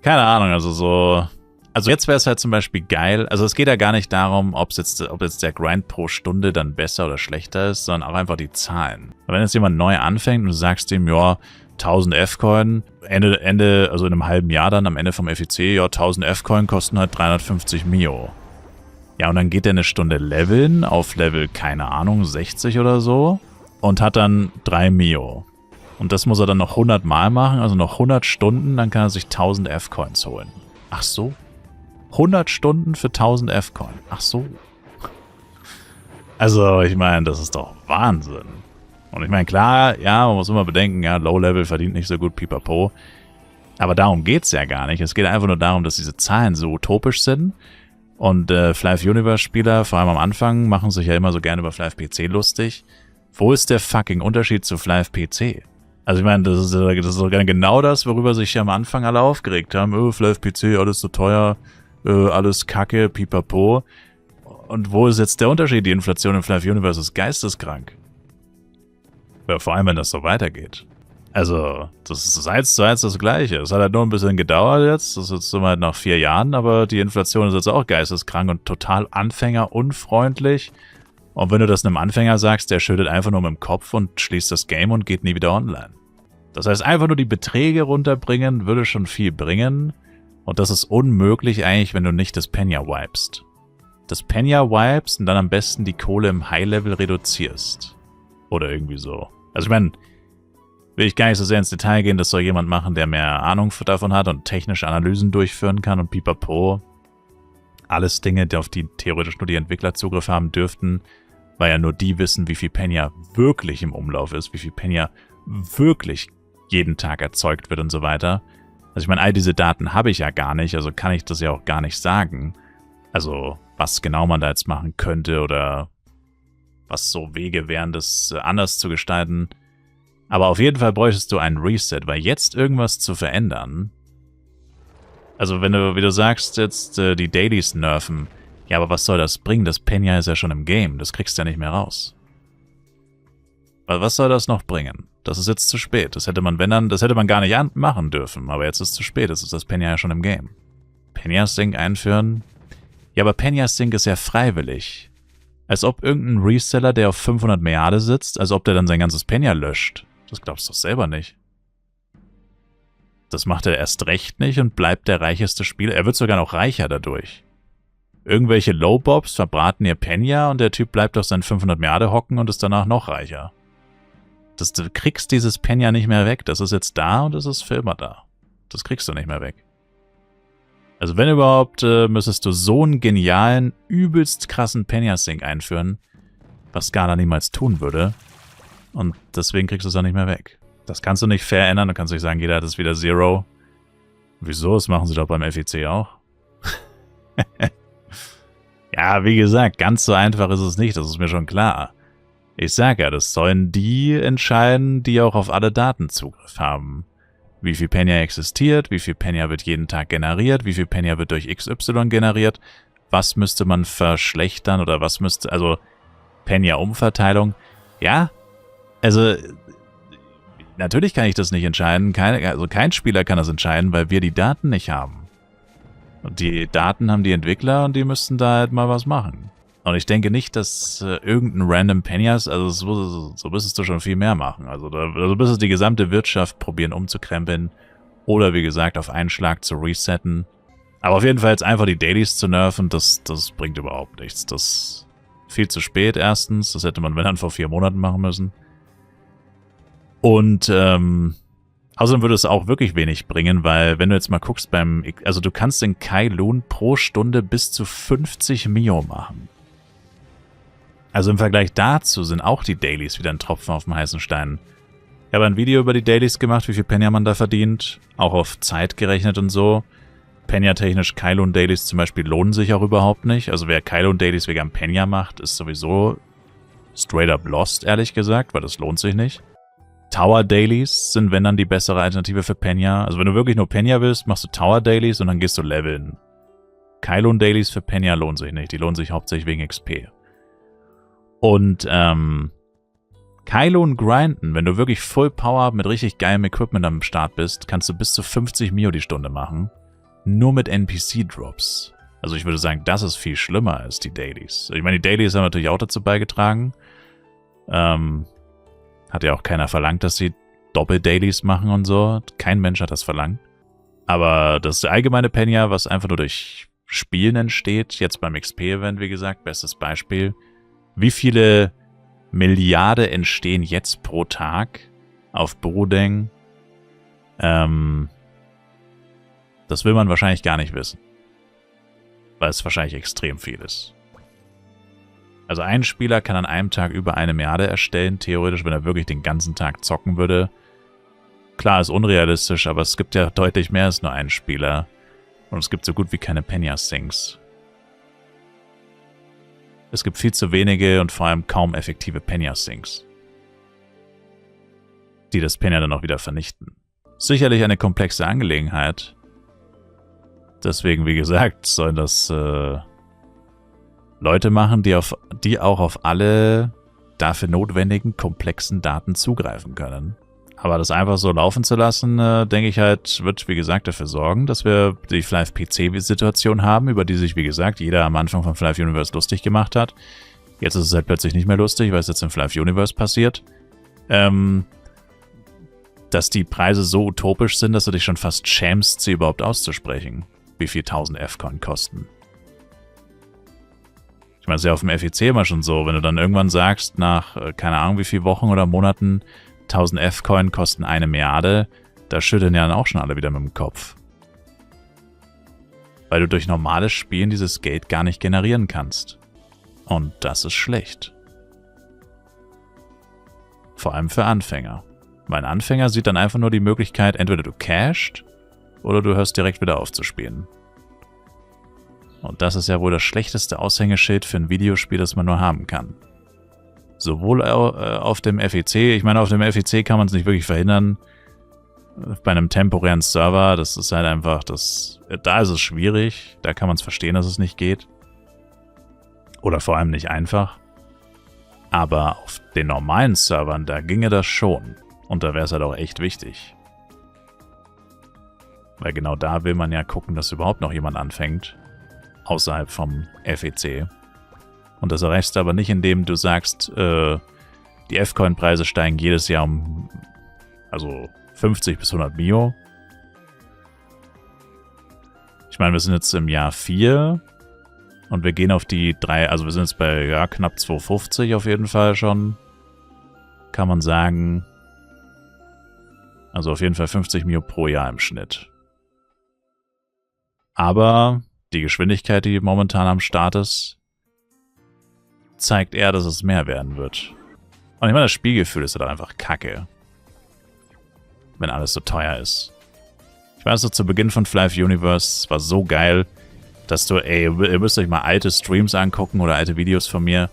keine Ahnung, also so... Also jetzt wäre es halt zum Beispiel geil, also es geht ja gar nicht darum, ob jetzt der Grind pro Stunde dann besser oder schlechter ist, sondern auch einfach die Zahlen. Wenn jetzt jemand neu anfängt und du sagst ihm, ja, 1000 F-Coin, Ende, also in einem halben Jahr dann, am Ende vom FEC, ja, 1000 F-Coin kosten halt 350 Mio. Ja, und dann geht er eine Stunde leveln, auf Level, keine Ahnung, 60 oder so, und hat dann 3 Mio. Und das muss er dann noch 100 Mal machen, also noch 100 Stunden, dann kann er sich 1000 F-Coins holen. Ach so. 100 Stunden für 1000 F-Coin. Ach so. Also, ich meine, das ist doch Wahnsinn. Und ich meine, klar, ja, man muss immer bedenken, ja, Low-Level verdient nicht so gut, pipapo. Aber darum geht's ja gar nicht. Es geht einfach nur darum, dass diese Zahlen so utopisch sind. Und Flive Universe-Spieler, vor allem am Anfang, machen sich ja immer so gerne über Flive PC lustig. Wo ist der fucking Unterschied zu Flive PC? Also ich meine, das ist doch genau das, worüber sich ja am Anfang alle aufgeregt haben. Oh, Flive PC, alles so teuer. Alles Kacke, pipapo. Und wo ist jetzt der Unterschied? Die Inflation in Flive Universe ist geisteskrank. Ja, vor allem, wenn das so weitergeht. Also, das ist 1:1 das Gleiche. Es hat halt nur ein bisschen gedauert jetzt. Das ist jetzt halt nach 4 Jahren, aber die Inflation ist jetzt auch geisteskrank und total anfängerunfreundlich. Und wenn du das einem Anfänger sagst, der schüttelt einfach nur mit dem Kopf und schließt das Game und geht nie wieder online. Das heißt, einfach nur die Beträge runterbringen, würde schon viel bringen. Und das ist unmöglich eigentlich, wenn du nicht das Penya wipest. Das Penya wipest und dann am besten die Kohle im High-Level reduzierst. Oder irgendwie so. Also ich meine, will ich gar nicht so sehr ins Detail gehen, das soll jemand machen, der mehr Ahnung davon hat und technische Analysen durchführen kann und pipapo. Alles Dinge, auf die theoretisch nur die Entwickler Zugriff haben dürften, weil ja nur die wissen, wie viel Penya wirklich im Umlauf ist, wie viel Penya wirklich jeden Tag erzeugt wird und so weiter. Also ich meine, all diese Daten habe ich ja gar nicht, also kann ich das ja auch gar nicht sagen. Also was genau man da jetzt machen könnte oder was so Wege wären, das anders zu gestalten. Aber auf jeden Fall bräuchtest du einen Reset, weil jetzt irgendwas zu verändern... Also wenn du, wie du sagst, jetzt die Dailies nerven, ja, aber was soll das bringen? Das Penya ist ja schon im Game, das kriegst du ja nicht mehr raus. Weil was soll das noch bringen? Das ist jetzt zu spät. Das hätte man, wenn dann, das hätte man gar nicht machen dürfen. Aber jetzt ist es zu spät. Jetzt ist das Penya ja schon im Game. Penya Sync einführen? Ja, aber Penya Sync ist ja freiwillig. Als ob irgendein Reseller, der auf 500 Milliarden sitzt, als ob der dann sein ganzes Penya löscht. Das glaubst du doch selber nicht. Das macht er erst recht nicht und bleibt der reicheste Spieler. Er wird sogar noch reicher dadurch. Irgendwelche Lowbobs verbraten ihr Penya und der Typ bleibt auf seinen 500 Milliarden hocken und ist danach noch reicher. Du kriegst dieses Penya nicht mehr weg. Das ist jetzt da und das ist für immer da. Das kriegst du nicht mehr weg. Also wenn überhaupt, müsstest du so einen genialen, übelst krassen Penya-Sync einführen, was Scala niemals tun würde. Und deswegen kriegst du es auch nicht mehr weg. Das kannst du nicht fair ändern. Du kannst nicht sagen, jeder hat es wieder Zero. Wieso? Das machen sie doch beim FEC auch. Ja, wie gesagt, ganz so einfach ist es nicht. Das ist mir schon klar. Ich sage ja, das sollen die entscheiden, die auch auf alle Daten Zugriff haben. Wie viel Penya existiert, wie viel Penya wird jeden Tag generiert, wie viel Penya wird durch XY generiert, was müsste man verschlechtern oder was müsste, also Penya-Umverteilung. Ja, also natürlich kann ich das nicht entscheiden, kein Spieler kann das entscheiden, weil wir die Daten nicht haben. Und die Daten haben die Entwickler und die müssten da halt mal was machen. Und ich denke nicht, dass irgendein random Penyas, also so müsstest du schon viel mehr machen. Also müsstest die gesamte Wirtschaft probieren umzukrempeln oder wie gesagt auf einen Schlag zu resetten. Aber auf jeden Fall jetzt einfach die Dailies zu nerven, das bringt überhaupt nichts. Das ist viel zu spät erstens, das hätte man wenn dann vor 4 Monaten machen müssen. Und außerdem würde es auch wirklich wenig bringen, weil wenn du jetzt mal guckst also du kannst in Kowloon pro Stunde bis zu 50 Mio machen. Also im Vergleich dazu sind auch die Dailies wieder ein Tropfen auf dem heißen Stein. Ich habe ein Video über die Dailies gemacht, wie viel Penya man da verdient, auch auf Zeit gerechnet und so. Penya-technisch Kowloon Dailies zum Beispiel lohnen sich auch überhaupt nicht. Also wer Kowloon Dailies wegen Penya macht, ist sowieso straight up lost, ehrlich gesagt, weil das lohnt sich nicht. Tower Dailies sind wenn dann die bessere Alternative für Penya. Also wenn du wirklich nur Penya willst, machst du Tower Dailies und dann gehst du leveln. Kowloon Dailies für Penya lohnen sich nicht, die lohnen sich hauptsächlich wegen XP. Und Kowloon grinden, wenn du wirklich Full Power mit richtig geilem Equipment am Start bist, kannst du bis zu 50 Mio die Stunde machen. nur mit NPC-Drops. Also ich würde sagen, das ist viel schlimmer als die Dailies. Ich meine, die Dailies haben natürlich auch dazu beigetragen. Hat ja auch keiner verlangt, dass sie Doppel-Dailies machen und so. Kein Mensch hat das verlangt. Aber das allgemeine Penya, was einfach nur durch Spielen entsteht, jetzt beim XP-Event, wie gesagt, bestes Beispiel. Wie viele Milliarden entstehen jetzt pro Tag auf Burudeng? Das will man wahrscheinlich gar nicht wissen. Weil es wahrscheinlich extrem viel ist. Also ein Spieler kann an einem Tag über 1 Milliarde erstellen, theoretisch, wenn er wirklich den ganzen Tag zocken würde. Klar, ist unrealistisch, aber es gibt ja deutlich mehr als nur einen Spieler. Und es gibt so gut wie keine Penya-Sinks. Es gibt viel zu wenige und vor allem kaum effektive Penya-Sinks, die das Penya dann auch wieder vernichten. Sicherlich eine komplexe Angelegenheit. Deswegen, wie gesagt, sollen das Leute machen, die auch auf alle dafür notwendigen komplexen Daten zugreifen können. Aber das einfach so laufen zu lassen, denke ich halt, wird, wie gesagt, dafür sorgen, dass wir die Flive-PC-Situation haben, über die sich, wie gesagt, jeder am Anfang von Flive Universe lustig gemacht hat. Jetzt ist es halt plötzlich nicht mehr lustig, weil es jetzt in Flive Universe passiert. Dass die Preise so utopisch sind, dass du dich schon fast schämst, sie überhaupt auszusprechen. Wie viel 1000 F-Coin kosten. Ich meine, es ist ja auf dem FEC immer schon so, wenn du dann irgendwann sagst, nach keine Ahnung wie viel Wochen oder Monaten, 1000 F-Coin kosten 1 Milliarde, da schütteln ja dann auch schon alle wieder mit dem Kopf. Weil du durch normales Spielen dieses Geld gar nicht generieren kannst. Und das ist schlecht. Vor allem für Anfänger. Weil ein Anfänger sieht dann einfach nur die Möglichkeit, entweder du cashst oder du hörst direkt wieder auf zu spielen. Und das ist ja wohl das schlechteste Aushängeschild für ein Videospiel, das man nur haben kann. Sowohl auf dem FEC, ich meine, auf dem FEC kann man es nicht wirklich verhindern. Bei einem temporären Server, das ist halt einfach, da ist es schwierig. Da kann man es verstehen, dass es nicht geht. Oder vor allem nicht einfach. Aber auf den normalen Servern, da ginge das schon. Und da wäre es halt auch echt wichtig. Weil genau da will man ja gucken, dass überhaupt noch jemand anfängt. Außerhalb vom FEC. Und das erreichst du aber nicht, indem du sagst, die F-Coin-Preise steigen jedes Jahr um 50 bis 100 Mio. Ich meine, wir sind jetzt im Jahr 4 und wir gehen auf die 3, also wir sind jetzt bei knapp 250 auf jeden Fall schon. Kann man sagen. Also auf jeden Fall 50 Mio pro Jahr im Schnitt. Aber die Geschwindigkeit, die momentan am Start ist, zeigt eher, dass es mehr werden wird. Und ich meine, das Spielgefühl ist halt einfach kacke. Wenn alles so teuer ist. Ich weiß noch, zu Beginn von Flive Universe war so geil, dass du, ihr müsst euch mal alte Streams angucken oder alte Videos von mir.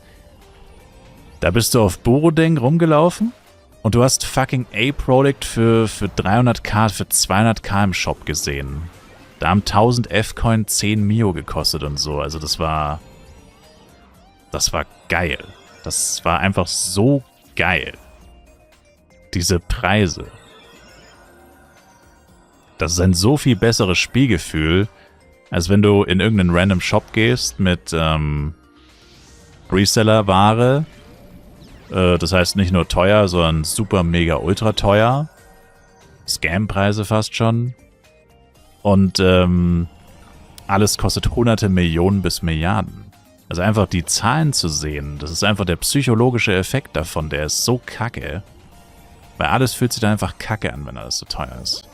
Da bist du auf Burudeng rumgelaufen und du hast fucking A-Product für 300k, für 200k im Shop gesehen. Da haben 1000 F-Coin 10 Mio gekostet und so. Also das war geil. Das war einfach so geil. Diese Preise. Das ist ein so viel besseres Spielgefühl, als wenn du in irgendeinen random Shop gehst mit Reseller-Ware. Das heißt nicht nur teuer, sondern super, mega, ultra teuer. Scam-Preise fast schon. Und alles kostet hunderte Millionen bis Milliarden. Also einfach die Zahlen zu sehen, das ist einfach der psychologische Effekt davon, der ist so kacke. Weil alles fühlt sich dann einfach kacke an, wenn alles so teuer ist.